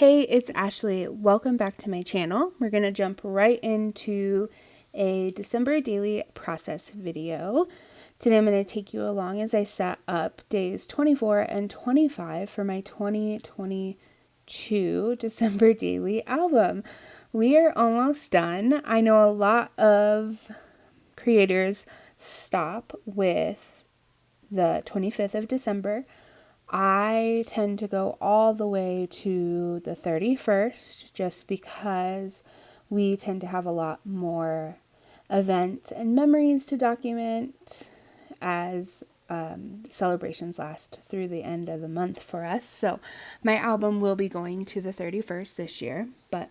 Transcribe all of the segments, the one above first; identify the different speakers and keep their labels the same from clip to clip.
Speaker 1: Hey, it's Ashley. Welcome back to my channel. We're going to jump right into a December daily process video. Today I'm going to take you along as I set up days 24 and 25 for my 2022 December daily album. We are almost done. I know a lot of creators stop with the 25th of December. I tend to go all the way to the 31st just because we tend to have a lot more events and memories to document as celebrations last through the end of the month for us. So my album will be going to the 31st this year, but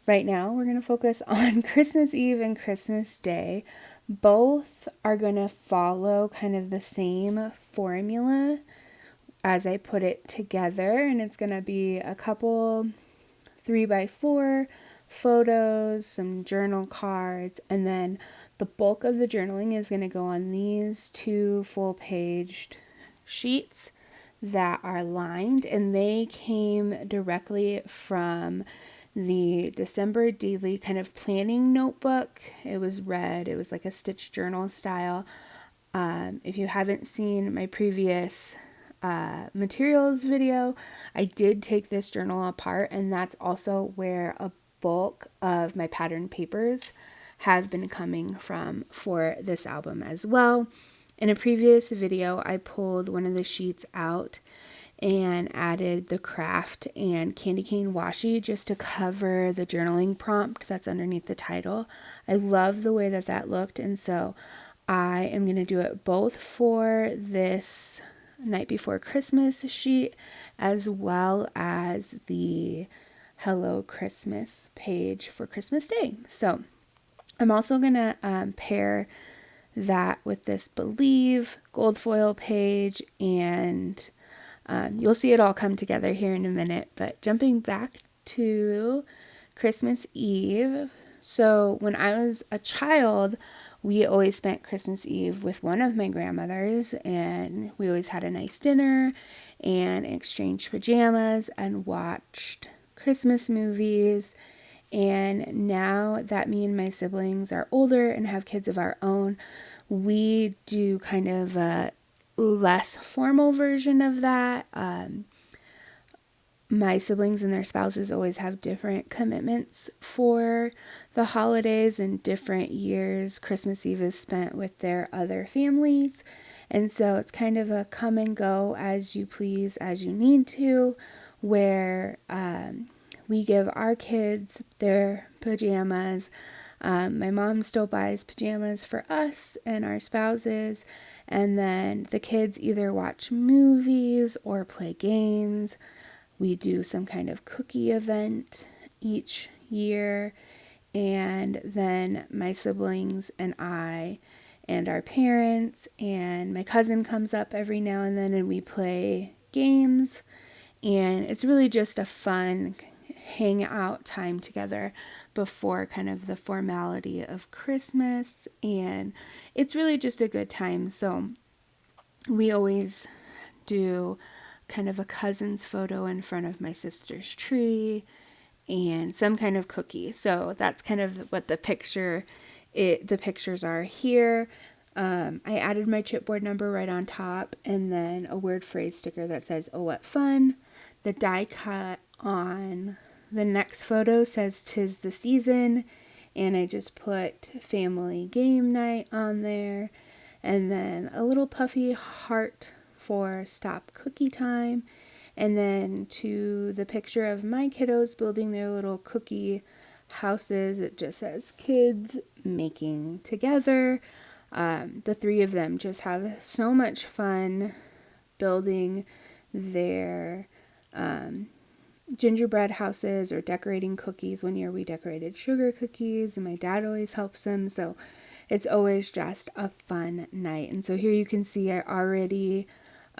Speaker 1: right now we're going to focus on Christmas Eve and Christmas Day. Both are going to follow kind of the same formula as I put it together, and it's going to be a couple 3x4 photos, some journal cards, and then the bulk of the journaling is going to go on these two full-paged sheets that are lined, and they came directly from the December daily kind of planning notebook. It was red. It was like a stitch journal style. If you haven't seen my previous materials video, I did take this journal apart, and that's also where a bulk of my pattern papers have been coming from for this album as well. In a previous video, I pulled one of the sheets out and added the craft and candy cane washi just to cover the journaling prompt that's underneath the title. I love the way that that looked, and so I am going to do it both for this Night Before Christmas sheet as well as the Hello Christmas page for Christmas Day. So I'm also going to pair that with this Believe gold foil page, and you'll see it all come together here in a minute. But jumping back to Christmas Eve, so when I was a child, we always spent Christmas Eve with one of my grandmothers, and we always had a nice dinner and exchanged pajamas and watched Christmas movies. And now that me and my siblings are older and have kids of our own, we do kind of a less formal version of that. My siblings and their spouses always have different commitments for the holidays and different years. Christmas Eve is spent with their other families. And so it's kind of a come and go as you please, as you need to, where we give our kids their pajamas. My mom still buys pajamas for us and our spouses. And then the kids either watch movies or play games. We do some kind of cookie event each year, and then my siblings and I and our parents and my cousin comes up every now and then, and we play games, and it's really just a fun hangout time together before kind of the formality of Christmas, and it's really just a good time. So we always do kind of a cousin's photo in front of my sister's tree and some kind of cookie. So that's kind of what the pictures are here. I added my chipboard number right on top, and then a word phrase sticker that says, "Oh, what fun." The die cut on the next photo says, "'Tis the season," and I just put family game night on there, and then a little puffy heart for stop cookie time, and then to the picture of my kiddos building their little cookie houses, it just says kids making together. The three of them just have so much fun building their gingerbread houses or decorating cookies. One year we decorated sugar cookies, and my dad always helps them, so it's always just a fun night. And so here you can see I already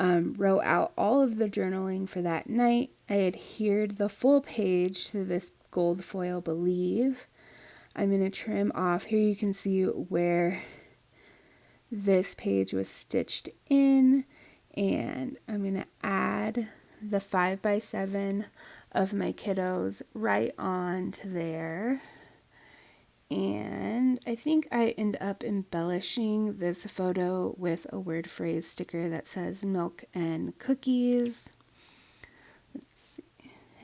Speaker 1: wrote out all of the journaling for that night. I adhered the full page to this gold foil Believe. I'm going to trim off. Here you can see where this page was stitched in, and I'm going to add the 5x7 of my kiddos right onto there. And I think I end up embellishing this photo with a word phrase sticker that says milk and cookies. Let's see.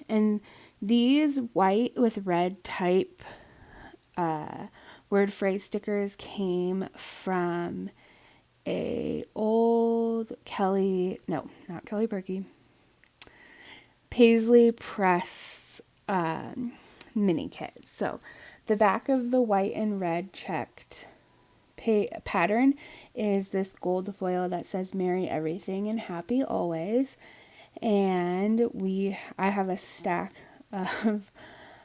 Speaker 1: And these white with red type word phrase stickers came from a old not Kelly Berkey, Paisley Press mini kit. So the back of the white and red checked pattern is this gold foil that says "Merry Everything and Happy Always," and I have a stack of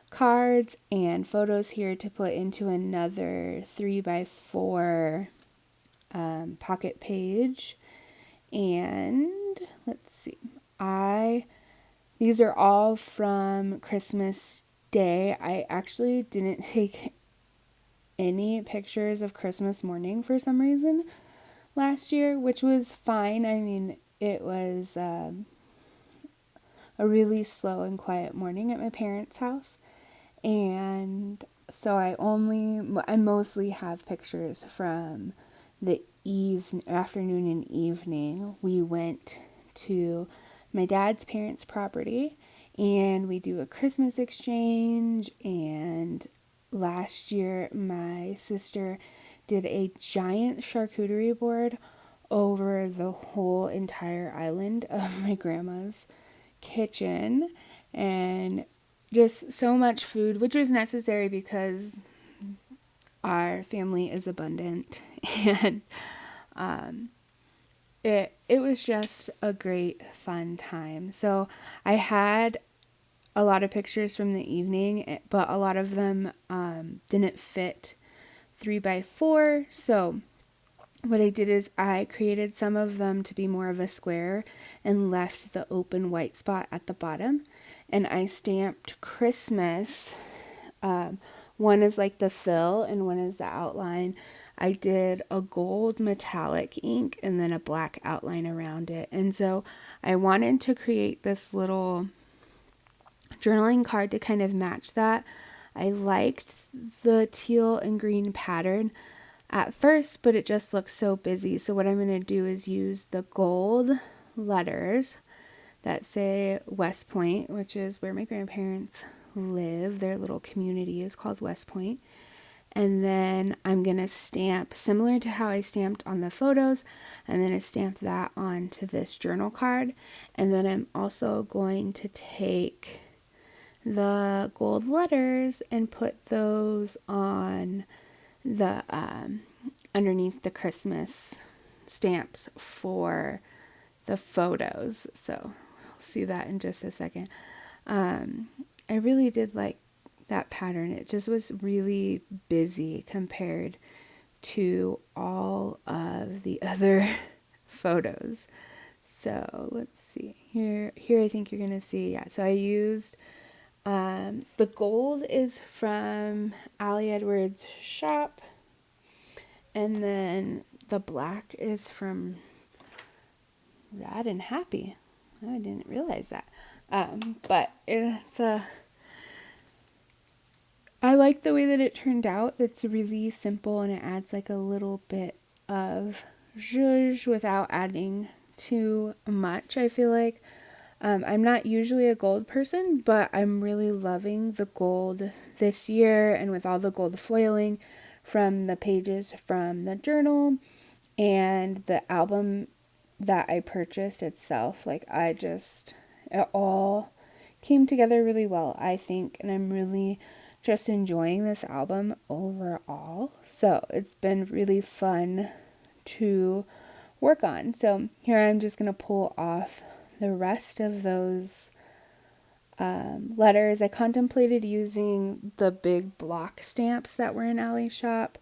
Speaker 1: cards and photos here to put into another 3x4 pocket page. And let's see, these are all from Christmas Day. I actually didn't take any pictures of Christmas morning for some reason last year, which was fine. I mean, it was a really slow and quiet morning at my parents' house, and so I mostly have pictures from the afternoon and evening. We went to my dad's parents' property and we do a Christmas exchange, and last year my sister did a giant charcuterie board over the whole entire island of my grandma's kitchen, and just so much food, which was necessary because our family is abundant. And it was just a great fun time. So I had a lot of pictures from the evening, but a lot of them didn't fit 3x4. So what I did is I created some of them to be more of a square and left the open white spot at the bottom. And I stamped Christmas. One is like the fill and one is the outline. I did a gold metallic ink and then a black outline around it. And so I wanted to create this little journaling card to kind of match that. I liked the teal and green pattern at first, but it just looks so busy. So what I'm going to do is use the gold letters that say West Point, which is where my grandparents live. Their little community is called West Point. And then I'm going to stamp, similar to how I stamped on the photos, I'm going to stamp that onto this journal card. And then I'm also going to take the gold letters and put those on the underneath the Christmas stamps for the photos. So we'll see that in just a second. I really did like that pattern. It just was really busy compared to all of the other photos. So let's see here. I think you're gonna see, yeah. So I used the gold is from Ali Edwards' shop, and then the black is from Rad and Happy. I didn't realize that. But I like the way that it turned out. It's really simple and it adds like a little bit of zhuzh without adding too much, I feel like. I'm not usually a gold person, but I'm really loving the gold this year, and with all the gold foiling from the pages from the journal and the album that I purchased itself. Like it all came together really well, I think, and I'm really just enjoying this album overall. So it's been really fun to work on. So here I'm just going to pull off the rest of those letters. I contemplated using the big block stamps that were in Allie's shop,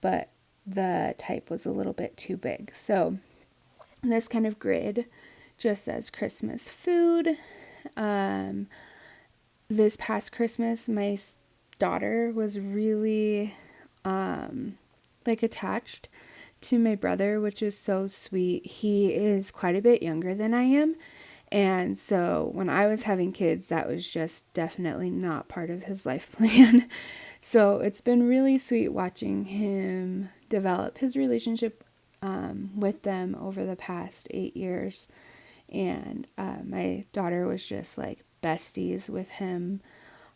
Speaker 1: but the type was a little bit too big. So this kind of grid just says Christmas food. This past Christmas, my daughter was really attached to my brother, which is so sweet. He is quite a bit younger than I am, And so when I was having kids, that was just definitely not part of his life plan. So it's been really sweet watching him develop his relationship with them over the past 8 years. And my daughter was just like besties with him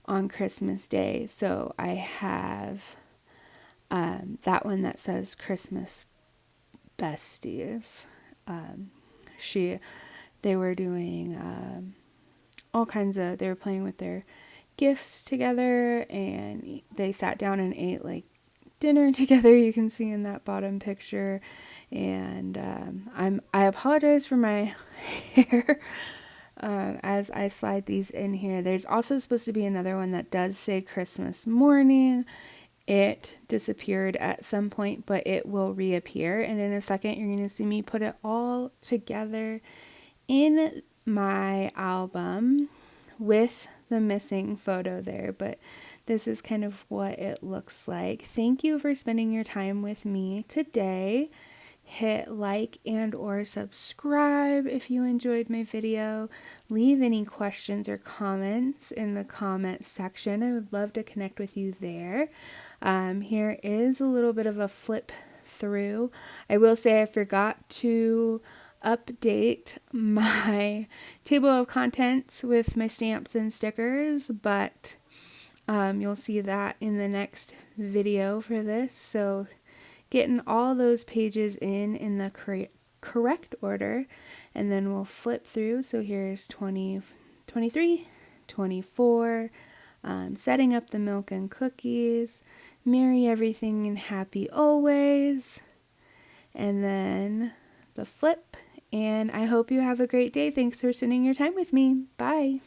Speaker 1: on Christmas Day. So I have that one that says Christmas Besties. Um, they were doing all kinds of, they were playing with their gifts together, and they sat down and ate like dinner together. You can see in that bottom picture. And I apologize for my hair as I slide these in here. There's also supposed to be another one that does say Christmas morning. It disappeared at some point, but it will reappear. And in a second, you're going to see me put it all together in my album with the missing photo there. But this is kind of what it looks like. Thank you for spending your time with me today. Hit like and or subscribe if you enjoyed my video. Leave any questions or comments in the comment section. I would love to connect with you there. Here is a little bit of a flip through. I will say I forgot to update my table of contents with my stamps and stickers, but you'll see that in the next video for this. So getting all those pages in the correct order, and then we'll flip through. So here's 20, 23, 24, setting up the milk and cookies, merry everything and happy always, and then the flip. And I hope you have a great day. Thanks for spending your time with me. Bye.